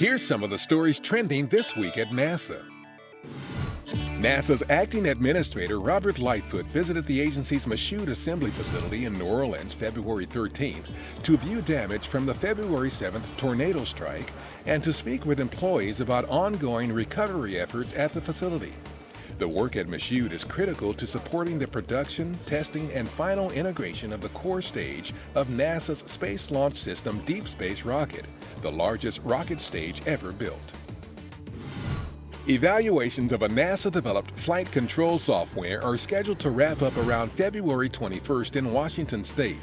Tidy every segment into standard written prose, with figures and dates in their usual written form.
Here's some of the stories trending this week at NASA. NASA's Acting Administrator Robert Lightfoot visited the agency's Michoud Assembly Facility in New Orleans February 13th to view damage from the February 7th tornado strike and to speak with employees about ongoing recovery efforts at the facility. The work at Michoud is critical to supporting the production, testing, and final integration of the core stage of NASA's Space Launch System Deep Space rocket, the largest rocket stage ever built. Evaluations of a NASA-developed flight control software are scheduled to wrap up around February 21st in Washington State.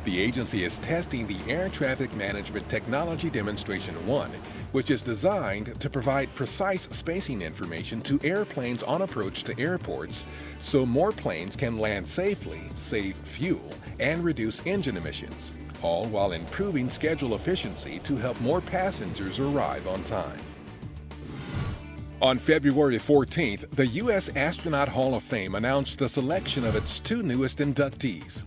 The agency is testing the Air Traffic Management Technology Demonstration 1, which is designed to provide precise spacing information to airplanes on approach to airports so more planes can land safely, save fuel, and reduce engine emissions, all while improving schedule efficiency to help more passengers arrive on time. On February 14th, the U.S. Astronaut Hall of Fame announced the selection of its two newest inductees.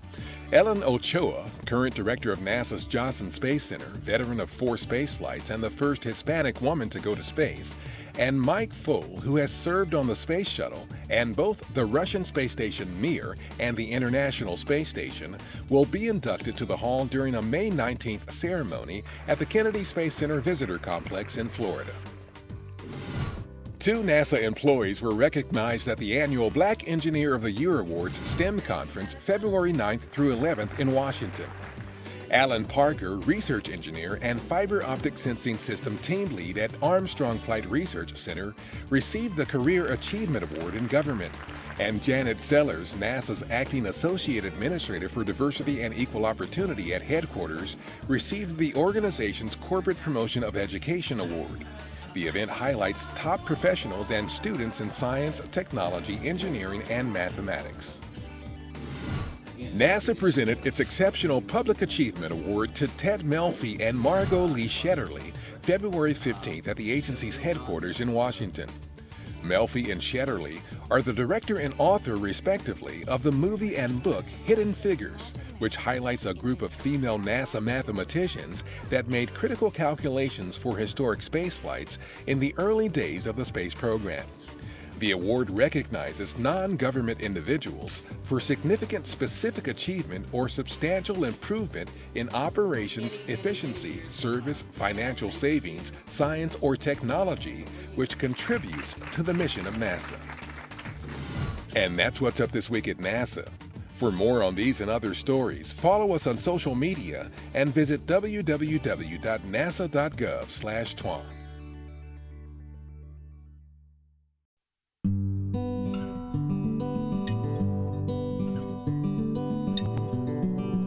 Ellen Ochoa, current director of NASA's Johnson Space Center, veteran of 4 spaceflights and the first Hispanic woman to go to space, and Mike Foale, who has served on the Space Shuttle and both the Russian space station Mir and the International Space Station, will be inducted to the Hall during a May 19th ceremony at the Kennedy Space Center Visitor Complex in Florida. 2 NASA employees were recognized at the annual Black Engineer of the Year Awards STEM Conference February 9th through 11th in Washington. Alan Parker, research engineer and fiber optic sensing system team lead at Armstrong Flight Research Center, received the Career Achievement Award in Government. And Janet Sellers, NASA's acting associate administrator for diversity and equal opportunity at headquarters, received the organization's Corporate Promotion of Education Award. The event highlights top professionals and students in science, technology, engineering, and mathematics. NASA presented its Exceptional Public Achievement Award to Ted Melfi and Margot Lee Shetterly February 15th at the agency's headquarters in Washington. Melfi and Shetterly are the director and author, respectively, of the movie and book Hidden Figures, which highlights a group of female NASA mathematicians that made critical calculations for historic space flights in the early days of the space program. The award recognizes non-government individuals for significant specific achievement or substantial improvement in operations, efficiency, service, financial savings, science, or technology, which contributes to the mission of NASA. And that's what's up this week at NASA. For more on these and other stories, follow us on social media and visit www.nasa.gov/twan.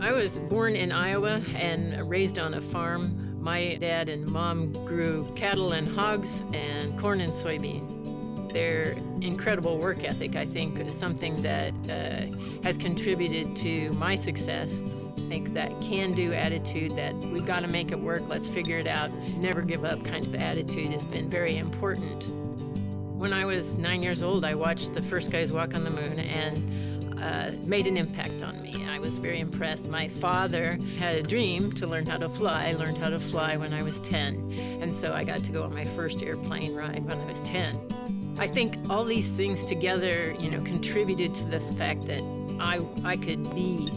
I was born in Iowa and raised on a farm. My dad and mom grew cattle and hogs and corn and soybeans. Their incredible work ethic, I think, is something that has contributed to my success. I think that can-do attitude, that we've got to make it work, let's figure it out, never give up kind of attitude has been very important. When I was 9 years old, I watched the first guys walk on the moon and made an impact on me. I was very impressed. My father had a dream to learn how to fly. I learned how to fly when I was 10, and so I got to go on my first airplane ride when I was 10. I think all these things together, contributed to this fact that I could be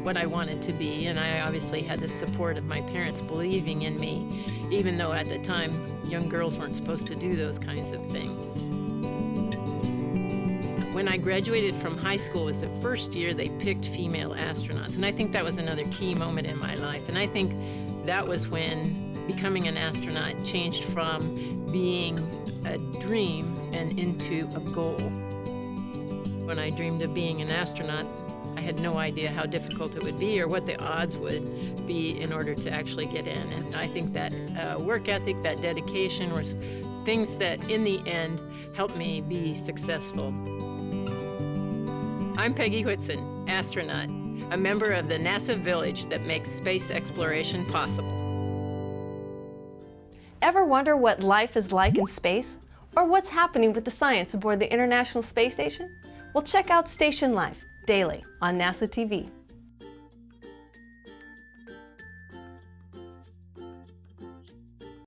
what I wanted to be, and I obviously had the support of my parents believing in me, even though at the time young girls weren't supposed to do those kinds of things. When I graduated from high school, it was the first year they picked female astronauts, and I think that was another key moment in my life. And I think that was when becoming an astronaut changed from being a dream and into a goal. When I dreamed of being an astronaut, I had no idea how difficult it would be or what the odds would be in order to actually get in. And I think that work ethic, that dedication, were things that in the end helped me be successful. I'm Peggy Whitson, astronaut, a member of the NASA village that makes space exploration possible. Ever wonder what life is like in space? Or what's happening with the science aboard the International Space Station? Well, check out Station Life daily on NASA TV.